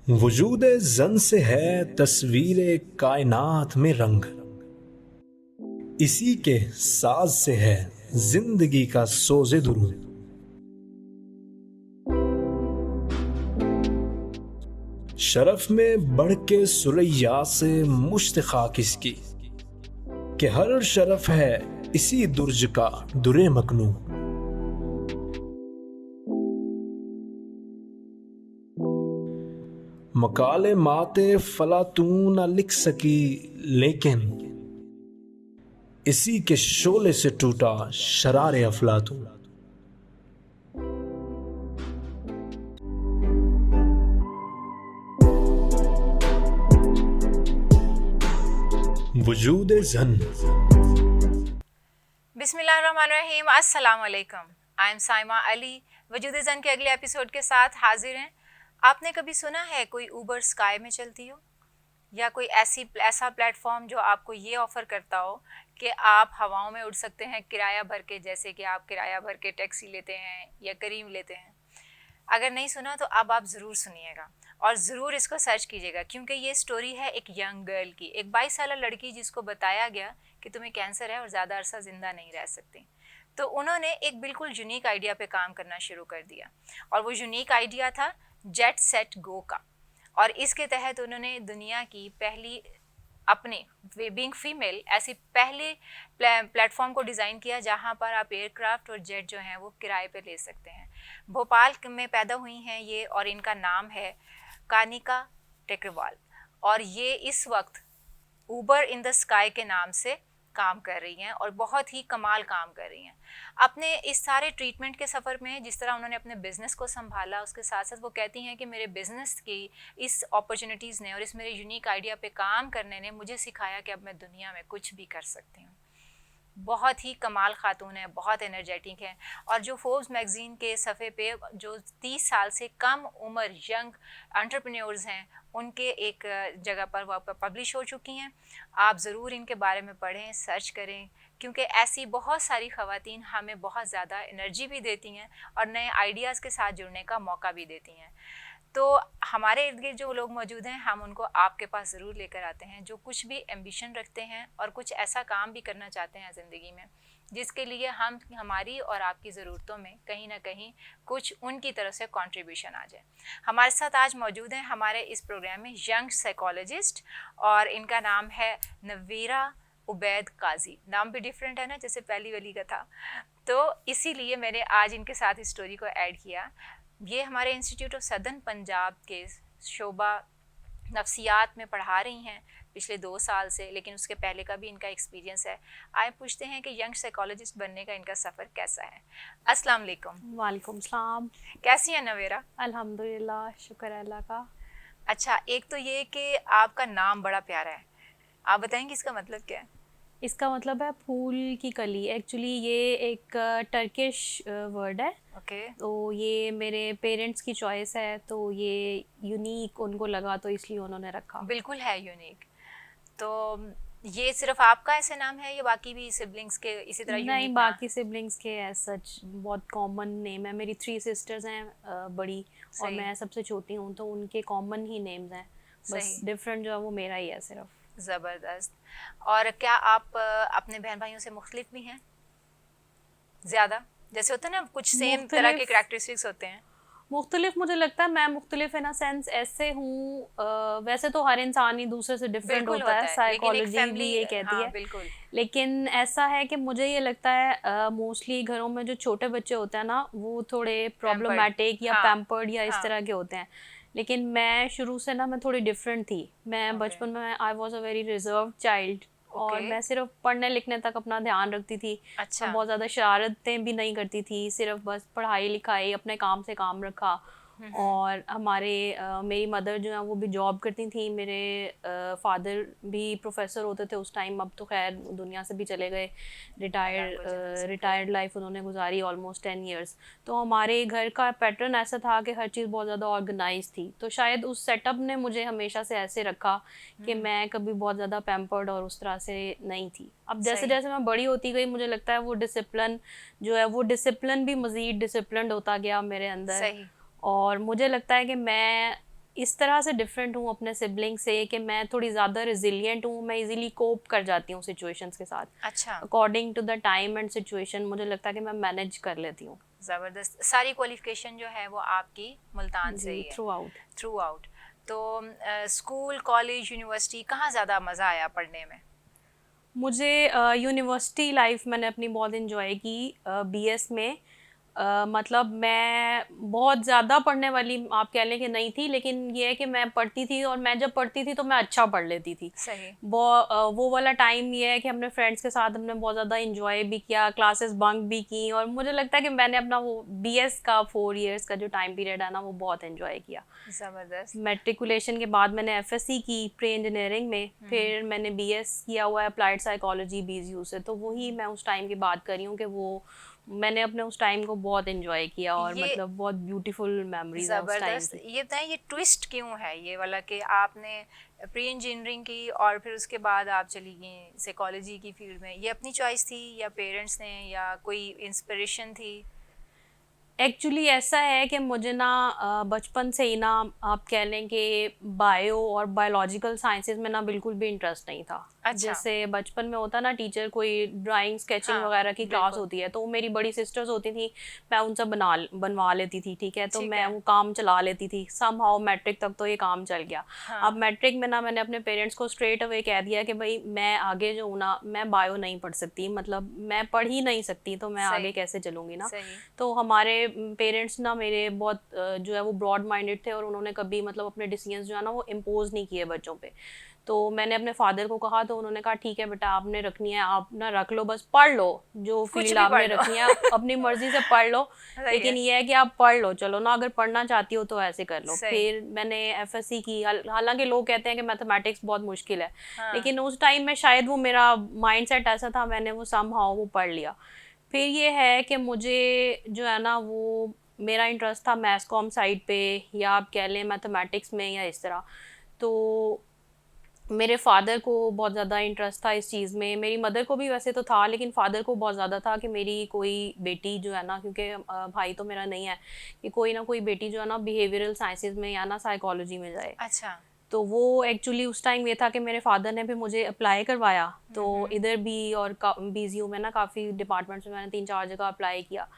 वजूद जन से है तस्वीर कायनात में रंग, इसी के साज से है जिंदगी का सोज़े दुरूद। शरफ में बढ़ के सुरैया से मुश्त खाक इसकी, कि हर शरफ है इसी दुर्ज का दुरे मकनू। मकाले माते फला तू न लिख सकी, लेकिन इसी के शोले से टूटा शरारे अफलातून। वजूद जन। बिस्मिल्लाहिर्रहमानिर्रहीम, अस्सलाम वालेकुम। I am Saima Ali. वजूद जन के अगले एपिसोड के साथ हाजिर हैं। आपने कभी सुना है कोई ऊबर स्काई में चलती हो, या कोई ऐसा प्लेटफॉर्म जो आपको ये ऑफ़र करता हो कि आप हवाओं में उड़ सकते हैं किराया भर के, जैसे कि आप किराया भर के टैक्सी लेते हैं या करीम लेते हैं? अगर नहीं सुना तो अब आप ज़रूर सुनिएगा और ज़रूर इसको सर्च कीजिएगा, क्योंकि ये स्टोरी है एक यंग गर्ल की, एक 22 साल लड़की जिसको बताया गया कि तुम्हें कैंसर है और ज़्यादा अरसा ज़िंदा नहीं रह सकती। तो उन्होंने एक बिल्कुल यूनिक आइडिया पे काम करना शुरू कर दिया, और वो यूनिक आइडिया था जेट सेट गो का। और इसके तहत उन्होंने दुनिया की पहली, अपने बीइंग फीमेल, ऐसी पहले प्लेटफॉर्म को डिज़ाइन किया जहां पर आप एयरक्राफ्ट और जेट जो हैं वो किराए पे ले सकते हैं। भोपाल में पैदा हुई हैं ये, और इनका नाम है कानिका टेकरवाल, और ये इस वक्त ऊबर इन द स्काई के नाम से काम कर रही हैं और बहुत ही कमाल काम कर रही हैं। अपने इस सारे ट्रीटमेंट के सफ़र में जिस तरह उन्होंने अपने बिज़नेस को संभाला, उसके साथ साथ वो कहती हैं कि मेरे बिज़नेस की इस अपॉर्चुनिटीज़ ने और इस मेरे यूनिक आइडिया पे काम करने ने मुझे सिखाया कि अब मैं दुनिया में कुछ भी कर सकती हूँ। बहुत ही कमाल खातून है, बहुत एनर्जेटिक है, और जो फोर्ब्स मैगज़ीन के सफ़े पे जो 30 साल से कम उम्र यंग एंटरप्रेन्योर्स हैं उनके एक जगह पर वह पब्लिश हो चुकी हैं। आप ज़रूर इनके बारे में पढ़ें, सर्च करें, क्योंकि ऐसी बहुत सारी ख़वातीन हमें बहुत ज़्यादा एनर्जी भी देती हैं और नए आइडियाज़ के साथ जुड़ने का मौका भी देती हैं। तो हमारे इर्द गिर्द जो लोग मौजूद हैं, हम उनको आपके पास ज़रूर लेकर आते हैं, जो कुछ भी एम्बिशन रखते हैं और कुछ ऐसा काम भी करना चाहते हैं ज़िंदगी में जिसके लिए हम हमारी और आपकी ज़रूरतों में कहीं ना कहीं कुछ उनकी तरफ से कंट्रीब्यूशन आ जाए। हमारे साथ आज मौजूद हैं हमारे इस प्रोग्राम में यंग साइकोलॉजिस्ट, और इनका नाम है नवीरा उबैद काजी। नाम भी डिफरेंट है ना, जैसे पहली वाली का था, तो इसीलिए मैंने आज इनके साथ इस स्टोरी को ऐड किया। ये हमारे इंस्टीट्यूट ऑफ सदर्न पंजाब के शोबा नफ्सियात में पढ़ा रही हैं पिछले 2 साल से, लेकिन उसके पहले का भी इनका एक्सपीरियंस है। आए पूछते हैं कि यंग साइकोलॉजिस्ट बनने का इनका सफ़र कैसा है। अस्सलाम वालेकुम। वालेकुम सलाम। कैसी है नवेरा? अल्हम्दुलिल्लाह, शुक्र है अल्लाह का। अच्छा, एक तो ये कि आपका नाम बड़ा प्यारा है, आप बताएंगे इसका मतलब क्या है? इसका मतलब है फूल की कली। एक्चुअली ये एक टर्किश वर्ड है। ओके। तो ये मेरे पेरेंट्स की चॉइस है, तो ये यूनिक उनको लगा तो इसलिए उन्होंने रखा। बिल्कुल है यूनिक। तो ये सिर्फ आपका ऐसे नाम है या बाकी भी सिबलिंग्स के इसी तरह यूनिक? नहीं, बाकी सिबलिंग्स के एज सच बहुत कॉमन नेम है। मेरी 3 सिस्टर्स हैं बड़ी, और मैं सबसे छोटी हूँ, तो उनके कॉमन ही नेम्स हैं, बस डिफरेंट जो है वो मेरा ही है सिर्फ। ज़बरदस्त। और क्या आप अपने बहन भाइयों से मुख्तलिफ भी हैं ज़्यादा? जैसे होता है ना, कुछ सेम तरह के करैक्टरिस्टिक्स होते हैं। मुख्तलिफ मुझे लगता है मैं मुख्तलिफ इन अ सेंस ऐसे हूँ, वैसे तो हर इंसान ही दूसरे से डिफरेंट होता है, साइकोलॉजी भी ये कहती है। बिल्कुल। लेकिन ऐसा है कि मुझे ये लगता है मोस्टली घरों में जो छोटे बच्चे होते हैं ना, वो थोड़े प्रॉब्लमैटिक या पैम्पर्ड या इस तरह के होते हैं। लेकिन मैं शुरू से ना, मैं थोड़ी डिफरेंट थी। मैं बचपन में I was a very reserve child, और मैं सिर्फ पढ़ने लिखने तक अपना ध्यान रखती थी। अच्छा। मैं बहुत ज़्यादा शरारतें भी नहीं करती थी, सिर्फ बस पढ़ाई लिखाई, अपने काम से काम रखा। और हमारे मेरी मदर जो है वो भी जॉब करती थी, मेरे फादर भी प्रोफेसर होते थे उस टाइम। अब तो खैर दुनिया से भी चले गए, रिटायर्ड लाइफ उन्होंने गुजारी ऑलमोस्ट 10 ईयर्स। तो हमारे घर का पैटर्न ऐसा था कि हर चीज़ बहुत ज़्यादा ऑर्गेनाइज थी, तो शायद उस सेटअप ने मुझे हमेशा से ऐसे रखा कि मैं कभी बहुत ज़्यादा पैम्पर्ड और उस तरह से नहीं थी। अब जैसे जैसे मैं बड़ी होती गई, मुझे लगता है वो डिसिप्लिन जो है, वो डिसिप्लिन भी मज़ीद डिसिप्लिन होता गया मेरे अंदर। और मुझे लगता है कि मैं इस तरह से डिफरेंट हूँ अपने सिबलिंग से कि मैं थोड़ी ज़्यादा रिजिलियंट हूँ, मैं इजीली कोप कर जाती हूँ सिचुएशंस के साथ। अच्छा, according to the time and situation मुझे लगता है कि मैं मैनेज कर लेती हूँ। ज़बरदस्त। सारी क्वालिफिकेशन जो है वो आपकी मुल्तान से ही जी, है, थ्रू आउट। तो स्कूल, कॉलेज, यूनिवर्सिटी कहाँ ज़्यादा मज़ा आया पढ़ने में? मुझे यूनिवर्सिटी लाइफ मैंने अपनी बहुत इन्जॉय की बीएस में। मतलब मैं बहुत ज़्यादा पढ़ने वाली आप कह लें कि नहीं थी, लेकिन ये है कि मैं पढ़ती थी, और मैं जब पढ़ती थी तो मैं अच्छा पढ़ लेती थी। सही। वो वाला टाइम ये है कि हमने फ्रेंड्स के साथ हमने बहुत ज़्यादा इंजॉय भी किया, क्लासेस बंक भी की, और मुझे लगता है कि मैंने अपना वो बीएस का 4 इयर्स का जो टाइम पीरियड है ना वो बहुत इन्जॉय किया। ज़बरदस्त। मेट्रिकुलेशन के बाद मैंने एफएससी की प्री इंजीनियरिंग में, फिर मैंने बीएस किया हुआ है अप्लाइड साइकोलॉजी बीजीयू से। तो वही मैं उस टाइम की बात कर रही हूँ कि वो मैंने अपने उस टाइम को बहुत एंजॉय किया, और ये मतलब बहुत ब्यूटीफुल मेमोरीज हैं उस टाइम ज़बरदस्त। की। ये बताएं, ये ट्विस्ट क्यों है ये वाला कि आपने प्री इंजीनियरिंग की और फिर उसके बाद आप चली गई साइकोलॉजी की फील्ड में? ये अपनी चॉइस थी या पेरेंट्स ने या कोई इंस्पिरेशन थी? एक्चुअली ऐसा है कि मुझे ना बचपन से ही ना आप कह लें कि बायो और बायोलॉजिकल साइंसेज में ना बिल्कुल भी इंटरेस्ट नहीं था। अच्छा। जैसे बचपन में होता ना, टीचर कोई ड्राइंग स्केचिंग हाँ, वगैरह की क्लास बिल्कुल। होती है, तो मेरी बड़ी सिस्टर्स होती थी, मैं उनसे बनवा लेती थी, ठीक है, तो ठीक मैं है। वो काम चला लेती थी। समहाउ मैट्रिक तक तो ये काम चल गया। हाँ। अब मैट्रिक में ना मैंने अपने पेरेंट्स को स्ट्रेट अवे कह दिया कि भाई मैं आगे जो हूँ ना, मैं बायो नहीं पढ़ सकती, मतलब मैं पढ़ ही नहीं सकती, तो मैं आगे सही। कैसे चलूँगी ना। सही। तो हमारे पेरेंट्स ना मेरे बहुत जो है वो ब्रॉड माइंडेड थे, और उन्होंने कभी मतलब अपने डिसीजंस जो है ना वो इम्पोज नहीं किए बच्चों पे। तो मैंने अपने फादर को कहा, तो उन्होंने कहा ठीक है बेटा, आपने रखनी है आप ना रख लो, बस पढ़ लो, जो कुछ फील्ड भी आपने पढ़ लो। रखनी है अपनी मर्जी से पढ़ लो। सही लेकिन है। ये है कि आप पढ़ लो, चलो ना, अगर पढ़ना चाहती हो तो ऐसे कर लो। सही। फिर मैंने एफएससी की। हालांकि लोग कहते हैं कि मैथमेटिक्स बहुत मुश्किल है, हाँ। लेकिन उस टाइम में शायद वो मेरा माइंडसेट ऐसा था, मैंने वो समहाउ वो पढ़ लिया। फिर ये है कि मुझे जो है ना वो मेरा इंटरेस्ट था मैथ्स कॉम साइड पे, या आप कह लें मैथमेटिक्स में, या इस तरह। तो मेरे फादर को बहुत ज़्यादा इंटरेस्ट था इस चीज़ में, मेरी मदर को भी वैसे तो था, लेकिन फादर को बहुत ज़्यादा था कि मेरी कोई बेटी जो है ना, क्योंकि भाई तो मेरा नहीं है, कि कोई ना कोई बेटी जो है ना बिहेवियरल साइंसेज में या ना साइकोलॉजी में जाए। अच्छा। तो वो एक्चुअली उस टाइम ये था कि मेरे फादर ने भी मुझे अप्लाई करवाया, तो इधर भी और बीजीयू में ना काफ़ी डिपार्टमेंट्स में मैंने 3-4 जगह अप्लाई किया।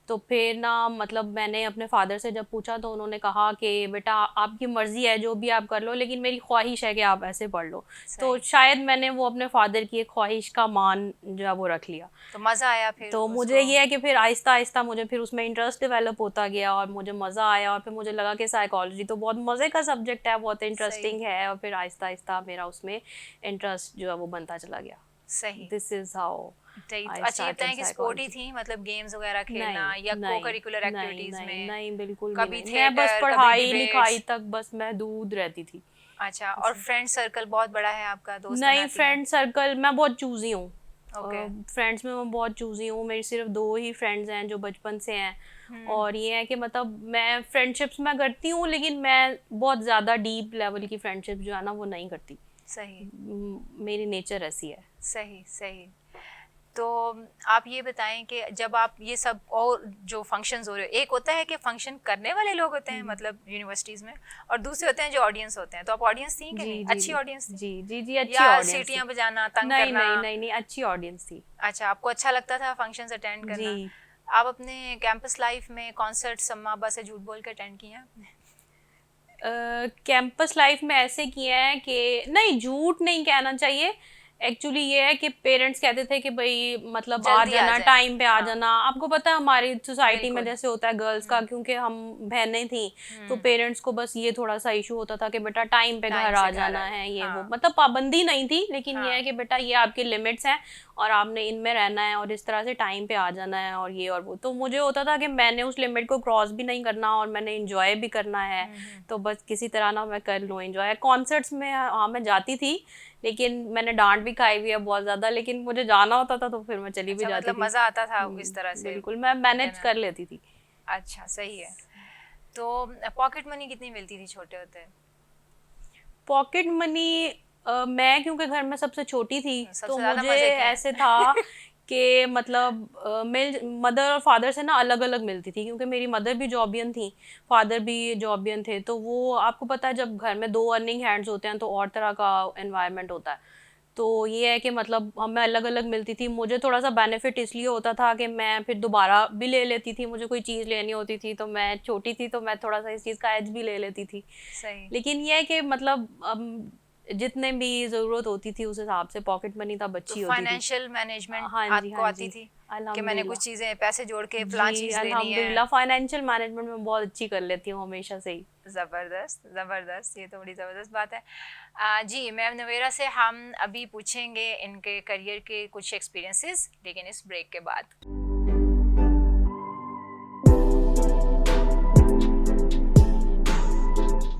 तो फिर ना मतलब मैंने अपने फादर से जब पूछा, तो उन्होंने कहा कि बेटा आपकी मर्ज़ी है, जो भी आप कर लो, लेकिन मेरी ख्वाहिश है कि आप ऐसे पढ़ लो। तो सही। शायद मैंने वो अपने फादर की एक ख्वाहिश का मान जो है वो रख लिया। तो मज़ा आया फिर तो मुझे उसको? ये है कि फिर आहिस्ता आहिस्ता मुझे फिर उसमें इंटरेस्ट डेवलप होता गया, और मुझे मज़ा आया, और फिर मुझे लगा कि साइकोलॉजी तो बहुत मज़े का सब्जेक्ट है, बहुत सही। इंटरेस्टिंग है, और फिर आहिस्ता आहिस्ता मेरा उसमें इंटरेस्ट जो है वो बनता चला गया। सही। दिस इज़ हाउ सही। तो आई अच्छा, ये स्टार्टेड बताएं कि स्पोर्टी साइकोलॉजी। थी, मतलब गेम्स वगैरह खेलना नहीं, या को नहीं, करिकुलर नहीं, एक्टिविटीज नहीं, में? नहीं, बिल्कुल भी कभी नहीं। मैं बस थिएटर, कभी पढ़ाई लिखाई डिबेट्स? तक बस महदूद रहती थी। अच्छा। और फ्रेंड सर्कल बहुत बड़ा है आपका, दोस्त नहीं, बनाती हैं? फ्रेंड सर्कल मैं बहुत चूज़ी हूँ। ओके। फ्रेंड्स में मैं बहुत चूज़ी हूँ, मेरी सिर्फ 2 ही फ्रेंड्स हैं जो बचपन से हैं। और ये है कि मतलब मैं फ्रेंडशिप्स मैं करती हूँ, लेकिन मैं बहुत ज़्यादा डीप लेवल की फ्रेंडशिप जो है ना वो नहीं करती। सही। मेरी नेचर ऐसी है। सही। सही। तो आप ये बताएं कि जब आप ये सब और जो फंक्शंस हो रहे हो, एक होता है कि फंक्शन करने वाले लोग होते हैं मतलब यूनिवर्सिटीज़ में, और दूसरे होते हैं जो ऑडियंस होते हैं। तो आप ऑडियंस थी कि जी, नहीं? जी, अच्छी जी। ऑडियंस थी? जी, जी, जी, अच्छी या ऑडियंस थी। सीटियां बजाना, तंग नहीं, करना? नहीं, नहीं, नहीं, अच्छी ऑडियंस थी। अच्छा, आपको अच्छा लगता था फंक्शंस अटेंड जी। करना? आप अपने कैंपस लाइफ में कॉन्सर्ट सम्मा अब्बा से झूठ बोल के अटेंड किए हैं आपने? कैंपस लाइफ में ऐसे किए हैं कि नहीं, झूठ नहीं कहना चाहिए। एक्चुअली ये है कि पेरेंट्स कहते थे कि भाई मतलब आ जल्दी आ जाना, जाए। टाइम पे आ हाँ। जाना। आपको पता है हमारी सोसाइटी में बिल्कुल। जैसे होता है गर्ल्स का, क्योंकि हम बहनें थी, तो पेरेंट्स को बस ये थोड़ा सा इशू होता था कि बेटा टाइम पे घर टाइम आ से घर जाना आए। है, ये वो, हाँ। मतलब पाबंदी नहीं थी, लेकिन ये हाँ। है कि बेटा ये आपकी लिमिट्स हैं, और आपने इनमें रहना है, और इस तरह से टाइम पे आ जाना है, और ये और वो। तो मुझे होता था कि मैंने उस लिमिट को क्रॉस भी नहीं करना, और मैंने इंजॉय भी करना है। तो बस किसी तरह ना मैं कर लूँ इंजॉय। कॉन्सर्ट्स में हाँ मैं जाती थी, लेकिन मैंने डांट भी खाई हुई है बहुत ज़्यादा, लेकिन मुझे जाना होता था तो फिर मैं चली भी अच्छा, जाती मतलब थी। मज़ा आता था इस तरह से बिल्कुल, मैं मैनेज देना? कर लेती थी। अच्छा, सही है। तो पॉकेट मनी कितनी मिलती थी छोटे होते? पॉकेट मनी मैं क्योंकि घर में सबसे छोटी थी, तो सबसे ज़्यादा मुझे मज़े के ऐसे हैं। था कि मतलब मैं मदर और फादर से ना अलग अलग मिलती थी, क्योंकि मेरी मदर भी जॉबियन थी, फादर भी जॉबियन थे। तो वो आपको पता है, जब घर में दो अर्निंग हैंड्स होते हैं तो और तरह का एनवायरनमेंट होता है। तो ये है कि मतलब मैं अलग अलग मिलती थी। मुझे थोड़ा सा बेनिफिट इसलिए होता था कि मैं फिर दोबारा भी ले लेती थी, मुझे कोई चीज़ लेनी होती थी तो मैं छोटी थी तो मैं थोड़ा सा इस चीज़ का एज भी ले लेती थी। सही। लेकिन ये है कि मतलब जितने भी ज़रूरत होती थी उस हिसाब से पॉकेट मनी तब तो अच्छी होती थी। फाइनेंशियल मैनेजमेंट हाँ जी, आपको हाँ आती जी, थी कि मैंने कुछ अल्हम्दुलिल्लाह। चीज़ें पैसे जोड़ के फलां जी, चीज़ लेनी है। अल्हम्दुलिल्लाह फाइनेंशियल मैनेजमेंट में बहुत अच्छी कर लेती हूँ हमेशा से ही। ज़बरदस्त ज़बरदस्त, ये तो बड़ी ज़बरदस्त बात है। जी मैम नवेरा से हम अभी पूछेंगे इनके करियर के कुछ एक्सपीरियंसेस, लेकिन इस ब्रेक के बाद।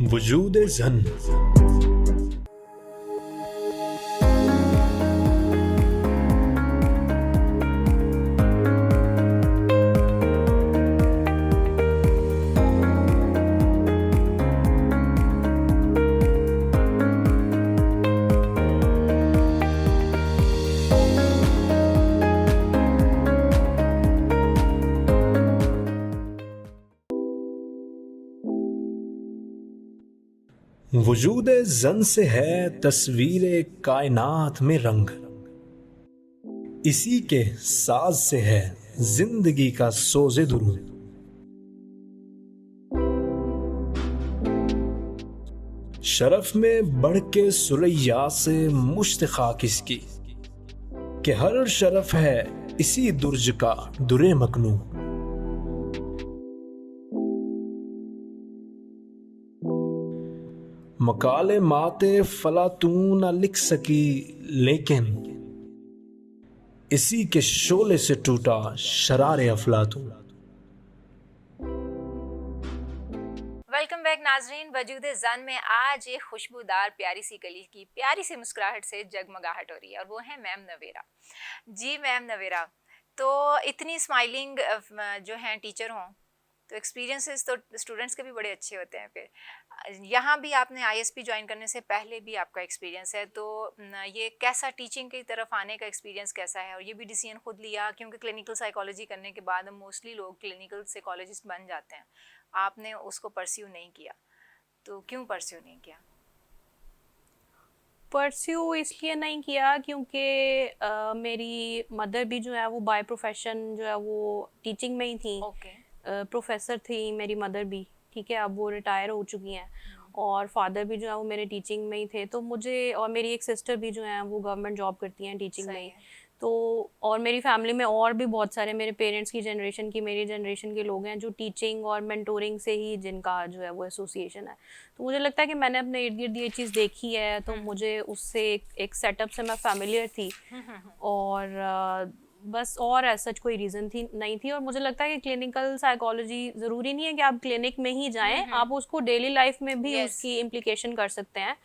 वजूद जन। वजूद जन से है तस्वीर कायनात में रंग, इसी के साज से है जिंदगी का सोज़े दुरूद। शरफ में बढ़ के सुरैया से मुश्त खाक इसकी, कि हर शरफ है इसी दुर्ज का दुरे मकनू। मकाले माते फला तू न लिख सकी, लेकिन इसी के शोले से टूटा शरारे अफलातून। वेलकम बैक नाजरीन। वजूद जन में आज एक खुशबूदार प्यारी सी कली की प्यारी सी मुस्कुराहट से जगमगाहट हो रही है, और वो है मैम नवेरा। जी मैम नवेरा, तो इतनी स्माइलिंग जो हैं टीचर हों तो एक्सपीरियंसेस तो स्टूडेंट्स के भी बड़े अच्छे होते हैं। फिर यहाँ भी आपने आईएसपी ज्वाइन करने से पहले भी आपका एक्सपीरियंस है, तो ये कैसा टीचिंग की तरफ आने का एक्सपीरियंस कैसा है? और ये भी डिसीजन खुद लिया, क्योंकि क्लिनिकल साइकोलॉजी करने के बाद हम मोस्टली लोग क्लिनिकल साइकोलॉजिस्ट बन जाते हैं, आपने उसको परस्यू नहीं किया, तो क्यों परस्यू नहीं किया? परस्यू इसलिए नहीं किया क्योंकि मेरी मदर भी जो है वो बाय प्रोफेशन जो है वो टीचिंग में ही थी। ओके। प्रोफेसर थी मेरी मदर भी, ठीक है, अब वो रिटायर हो चुकी हैं। और फादर भी जो है वो मेरे टीचिंग में ही थे। तो मुझे, और मेरी एक सिस्टर भी जो है वो गवर्नमेंट जॉब करती हैं टीचिंग में ही। तो और मेरी फैमिली में और भी बहुत सारे मेरे पेरेंट्स की जनरेशन की, मेरी जनरेशन के लोग हैं जो टीचिंग और मेंटोरिंग से ही जिनका जो है वो एसोसिएशन है। तो मुझे लगता है कि मैंने अपने इर्द गिर्द ये चीज़ देखी है, तो मुझे उससे एक सेटअप से मैं फैमिलियर थी। और बस और ऐसा कोई रीज़न थी नहीं थी। और मुझे लगता है कि क्लिनिकल साइकोलॉजी ज़रूरी नहीं है कि आप क्लिनिक में ही जाएं, आप उसको डेली लाइफ में भी उसकी इम्प्लीकेशन कर सकते हैं।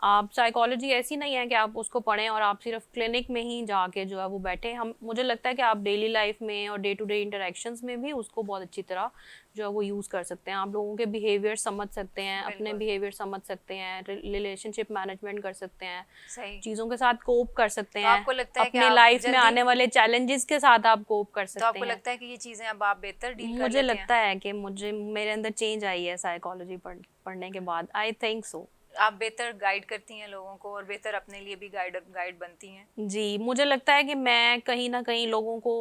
आप साइकोलॉजी ऐसी नहीं है कि आप उसको पढ़ें और आप सिर्फ क्लिनिक में ही जाके जो है वो बैठे। मुझे लगता है कि आप डेली लाइफ में और डे टू डे इंटरेक्शंस में भी उसको बहुत अच्छी तरह जो है वो यूज़ कर सकते हैं। आप लोगों के बिहेवियर समझ सकते हैं, अपने बिहेवियर समझ सकते हैं, रिलेशनशिप मैनेजमेंट कर सकते हैं, चीज़ों के साथ कोप कर सकते हैं। आपको लगता है अपने लाइफ में आने वाले चैलेंजेस के साथ आप कोप कर सकते हैं। तो आपको लगता है कि ये चीज़ें अब आप बेहतर डील कर लेते हैं? मुझे लगता है कि मेरे अंदर चेंज आई है साइकोलॉजी पढ़ने के बाद। I think so. आप बेहतर गाइड करती हैं लोगों को और बेहतर अपने लिए भी गाइड बनती हैं। जी, मुझे लगता है कि मैं कहीं ना कहीं लोगों को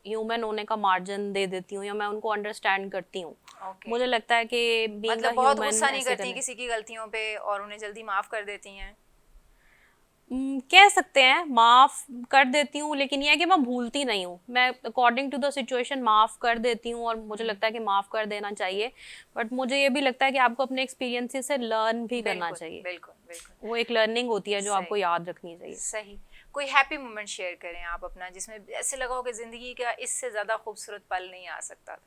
ह्यूमन होने का मार्जिन दे देती हूँ, या मैं उनको अंडरस्टैंड करती हूँ। मुझे लगता है कि मतलब बहुत गुस्सा नहीं करती किसी की गलतियों पे और उन्हें जल्दी माफ़ कर देती हैं? कह सकते हैं माफ़ कर देती हूँ, लेकिन यह है कि मैं भूलती नहीं हूँ। मैं अकॉर्डिंग टू द सिचुएशन माफ़ कर देती हूँ, और मुझे लगता है कि माफ़ कर देना चाहिए। बट मुझे ये भी लगता है कि आपको अपने एक्सपीरियंसेस से लर्न भी करना चाहिए। बिल्कुल बिल्कुल, वो एक लर्निंग होती है जो आपको याद रखनी चाहिए। सही। कोई हैप्पी मोमेंट शेयर करें आप अपना, जिसमें ऐसे लगा हो कि ज़िंदगी का इससे ज़्यादा खूबसूरत पल नहीं आ सकता।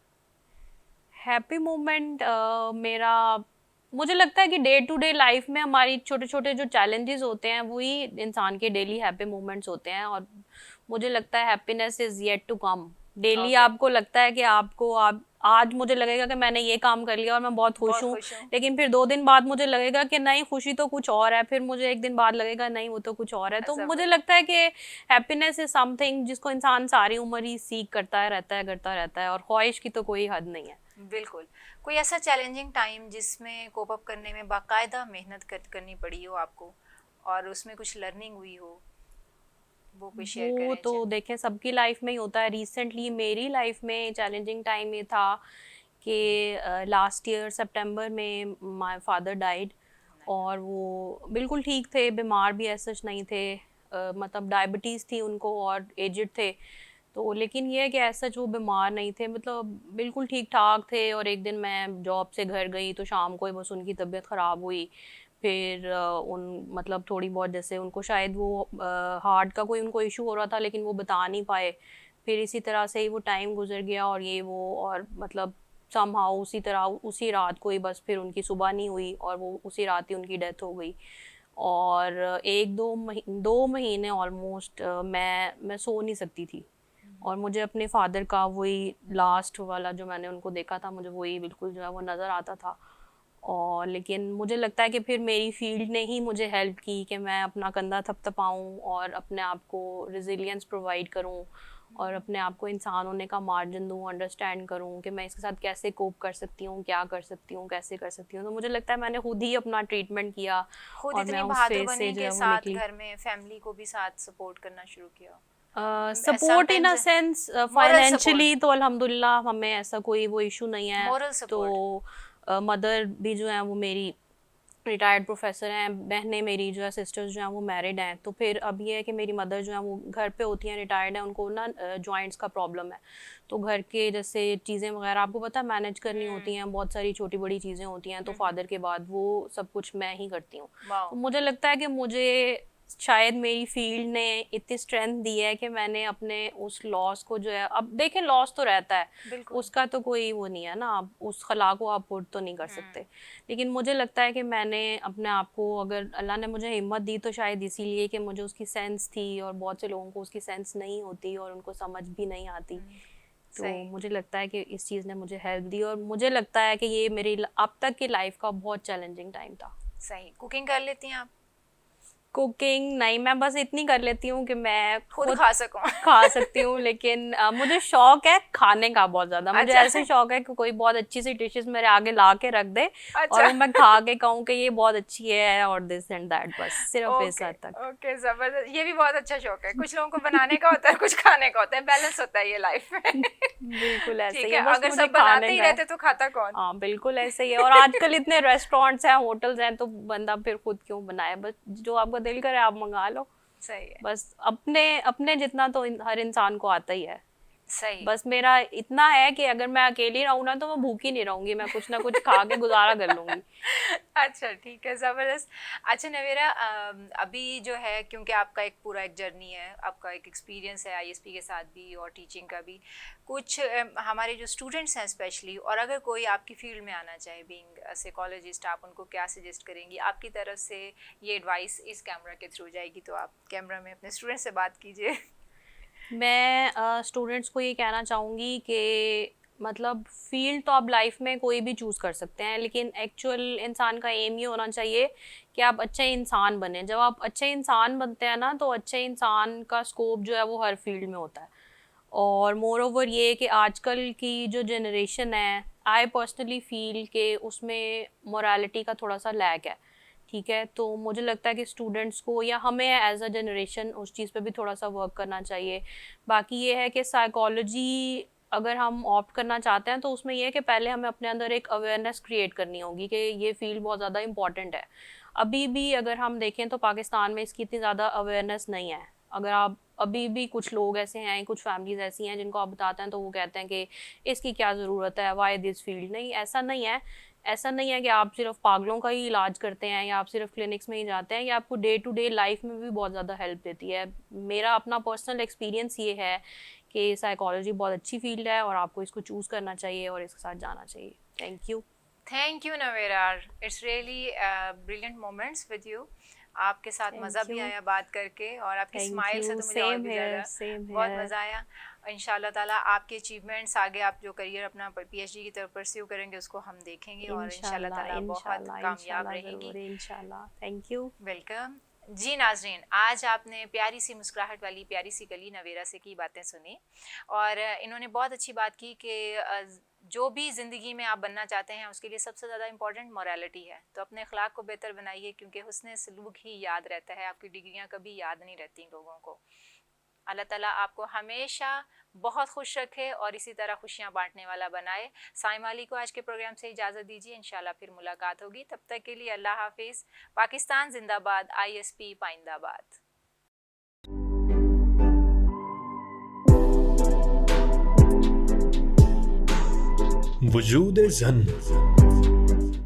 हैप्पी मोमेंट मेरा, मुझे लगता है कि डे टू डे लाइफ में हमारी छोटे छोटे जो चैलेंजेस होते हैं वही इंसान के डेली हैप्पी मोमेंट्स होते हैं। और मुझे लगता है happiness is yet to come, daily Okay. आपको लगता है कि आप आज मुझे लगेगा कि मैंने ये काम कर लिया और मैं बहुत खुश बहुत हूँ, खुश हूँ। लेकिन फिर 2 दिन बाद मुझे लगेगा कि नहीं, खुशी तो कुछ और है, फिर मुझे 1 दिन बाद लगेगा नहीं, वो तो कुछ और है। तो मुझे लगता है कि हैप्पीनेस इज समथिंग जिसको इंसान सारी उम्र ही सीख करता है, और ख्वाहिश की तो कोई हद नहीं है। बिल्कुल। कोई ऐसा चैलेंजिंग टाइम जिसमें कोप अप करने में बाकायदा मेहनत करनी पड़ी हो आपको और उसमें कुछ लर्निंग हुई हो, वो कोई शेयर वो करें? तो देखें सबकी लाइफ में ही होता है। रिसेंटली मेरी लाइफ में चैलेंजिंग टाइम ये था कि लास्ट ईयर सितंबर में माय फादर डाइड, और वो बिल्कुल ठीक थे, बीमार भी ऐसा नहीं थे, मतलब डायबिटीज़ थी उनको और एजिड थे। तो लेकिन ये है कि ऐसा वो बीमार नहीं थे, मतलब बिल्कुल ठीक ठाक थे। और एक दिन मैं जॉब से घर गई तो शाम को ही बस उनकी तबीयत ख़राब हुई। फिर उन मतलब थोड़ी बहुत जैसे उनको शायद वो हार्ट का कोई उनको इशू हो रहा था, लेकिन वो बता नहीं पाए। फिर इसी तरह से ही वो टाइम गुजर गया और ये वो, और मतलब समहाउ उसी तरह उसी रात को ही बस फिर उनकी सुबह नहीं हुई और वो उसी रात ही उनकी डेथ हो गई। और 2 महीने ऑलमोस्ट मैं सो नहीं सकती थी, और मुझे अपने फादर का वही लास्ट वाला जो मैंने उनको देखा था, मुझे वही बिल्कुल जो है वो नज़र आता था। और लेकिन मुझे लगता है कि फिर मेरी फील्ड ने ही मुझे हेल्प की कि मैं अपना कंधा थपथपाऊँ और अपने आप को रिजिलियंस प्रोवाइड करूँ, और अपने आप को इंसान होने का मार्जिन दूँ, अंडरस्टैंड करूँ कि मैं इसके साथ कैसे कोप कर सकती हूँ, क्या कर सकती हूँ, कैसे कर सकती हूँ। तो मुझे लगता है मैंने खुद ही अपना ट्रीटमेंट किया खुद और मैं इतनी उस बहादुर फेज से बनी जो के है वो साथ निकली। घर में फैमिली को भी साथ सपोर्ट करना शुरू किया। Support in a sometimes sense moral support, financially तो अल्हम्दुलिल्लाह हमें ऐसा कोई वो इशू नहीं है। मोरल तो सपोर्ट। मदर भी जो है वो मेरी रिटायर्ड प्रोफेसर हैं, बहनें मेरी जो है सिस्टर्स जो हैं वो मैरिड हैं। तो फिर अब ये है कि मेरी मदर जो है वो घर पे होती हैं, रिटायर्ड हैं, उनको ना जॉइंट्स का प्रॉब्लम है। तो घर के जैसे चीज़ें वगैरह आपको पता है मैनेज करनी होती हैं, बहुत सारी छोटी बड़ी चीज़ें होती हैं, तो फादर के बाद वो सब कुछ मैं ही करती हूँ। तो वाओ। मुझे लगता है कि मुझे शायद मेरी फील्ड ने इतनी स्ट्रेंथ दी है कि मैंने अपने उस लॉस को जो है, अब देखें लॉस तो रहता है, बिल्कुल। उसका तो कोई वो नहीं है ना, आप उस खला को आप पुट तो नहीं कर सकते। लेकिन मुझे लगता है कि मैंने अपने आप को, अगर अल्लाह ने मुझे हिम्मत दी तो शायद इसीलिए कि मुझे उसकी सेंस थी, और बहुत से लोगों को उसकी सेंस नहीं होती और उनको समझ भी नहीं आती। तो सही मुझे लगता है कि इस चीज़ ने मुझे हेल्प दी, और मुझे लगता है कि ये मेरी अब तक की लाइफ का बहुत चैलेंजिंग टाइम था। सही। कुकिंग कर लेती हैं आप? कुकिंग नहीं, मैं बस इतनी कर लेती हूँ कि मैं खुद खुद खा सको। खा सकती हूँ, लेकिन मुझे शौक है खाने का बहुत ज़्यादा। मुझे अच्छा। ऐसे शौक है कि कोई बहुत अच्छी सी डिशेस मेरे आगे ला के रख दे और अच्छा। वो मैं खा के कहूँ कि ये बहुत अच्छी है, और दिस एंड दैट, बस सिर्फ इस ओके। हद तक। ओके, जबरदस्त। ये भी बहुत अच्छा शौक है। कुछ लोगों को बनाने का होता है, कुछ खाने का होता है, बैलेंस होता है ये लाइफ में। बिल्कुल ऐसे ठीक ही है, है, बस अगर मुझे सब बनाते खाने ही का है। रहते तो खाता कौन? हाँ बिल्कुल ऐसे ही है, और आजकल इतने रेस्टोरेंट्स हैं, होटल्स हैं, तो बंदा फिर खुद क्यों बनाए, बस जो आपका दिल करे आप मंगा लो। सही है। बस अपने अपने जितना तो हर इंसान को आता ही है। सही। बस मेरा इतना है कि अगर मैं अकेली रहूँ ना तो मैं भूखी नहीं रहूंगी, मैं कुछ ना कुछ खा के गुजारा कर लूंगी। अच्छा, ठीक है, ज़बरदस्त। अच्छा नवेरा, अभी जो है, क्योंकि आपका एक पूरा एक जर्नी है, आपका एक एक्सपीरियंस है आईएसपी के साथ भी और टीचिंग का भी, कुछ हमारे जो स्टूडेंट्स हैं स्पेशली, और अगर कोई आपकी फील्ड में आना चाहे बीइंग साइकोलॉजिस्ट, आप उनको क्या सजेस्ट करेंगी? आपकी तरफ से ये एडवाइस इस कैमरा के थ्रू जाएगी, तो आप कैमरा में अपने स्टूडेंट से बात कीजिए। मैं स्टूडेंट्स को ये कहना चाहूँगी कि मतलब फील्ड तो आप लाइफ में कोई भी चूज़ कर सकते हैं, लेकिन एक्चुअल इंसान का एम ये होना चाहिए कि आप अच्छे इंसान बने। जब आप अच्छे इंसान बनते हैं ना, तो अच्छे इंसान का स्कोप जो है वो हर फील्ड में होता है। और मोर ओवर ये कि आजकल की जो जनरेशन है, आई पर्सनली फील कि उसमें मोरालिटी का थोड़ा सा लैक है। ठीक है, तो मुझे लगता है कि स्टूडेंट्स को या हमें एज अ जनरेशन उस चीज़ पे भी थोड़ा सा वर्क करना चाहिए। बाकी ये है कि साइकोलॉजी अगर हम ऑप्ट करना चाहते हैं तो उसमें ये है कि पहले हमें अपने अंदर एक अवेयरनेस क्रिएट करनी होगी कि ये फील्ड बहुत ज़्यादा इंपॉर्टेंट है। अभी भी अगर हम देखें तो पाकिस्तान में इसकी इतनी ज़्यादा अवेयरनेस नहीं है। अगर आप अभी भी कुछ लोग ऐसे हैं, कुछ फैमिलीज ऐसी हैं जिनको आप बताते हैं तो वो कहते हैं कि इसकी क्या ज़रूरत है, वाई दिस फील्ड। नहीं, ऐसा नहीं है। ऐसा नहीं है कि आप सिर्फ पागलों का ही इलाज करते हैं या आप सिर्फ क्लिनिक्स में ही जाते हैं, या आपको डे टू डे लाइफ में भी बहुत ज़्यादा हेल्प देती है। मेरा अपना पर्सनल एक्सपीरियंस ये है कि साइकोलॉजी बहुत अच्छी फील्ड है और आपको इसको चूज़ करना चाहिए और इसके साथ जाना चाहिए। Thank you. Thank you Navera, it's really brilliant moments with you. आपके साथ थैंक मज़ा भी यू। आया बात करके, और आपकी थैंक स्माइल से यू। तो मुझे और सेम भी हेयर, ज़्यादा सेम बहुत हेयर। मज़ा आया। इंशाल्लाह ताला आपके अचीवमेंट्स आगे, आप जो करियर अपना पीएचडी की तरफ परस्यू करेंगे उसको हम देखेंगे और इंशाल्लाह ताला बहुत कामयाब रहेंगी इंशाल्लाह। Thank you. वेलकम जी। नाजरीन, आज आपने प्यारी सी मुस्कुराहट वाली प्यारी सी कली नवेरा से की बातें सुनी और इन्होंने बहुत अच्छी बात की कि जो भी ज़िंदगी में आप बनना चाहते हैं उसके लिए सबसे ज़्यादा इंपॉर्टेंट मोरालिटी है। तो अपने अखलाक को बेहतर बनाइए, क्योंकि हुस्न सलूक ही याद रहता है, आपकी डिग्रियां कभी याद नहीं रहती लोगों को। अल्लाह ताला आपको हमेशा बहुत खुश रखे और इसी तरह खुशियां बांटने वाला बनाए। साइमा अली को आज के प्रोग्राम से इजाज़त दीजिए, इंशाल्लाह फिर मुलाकात होगी। तब तक के लिए अल्लाह हाफिज़। पाकिस्तान जिंदाबाद, ISP पाइंदाबाद। वजूद ज़न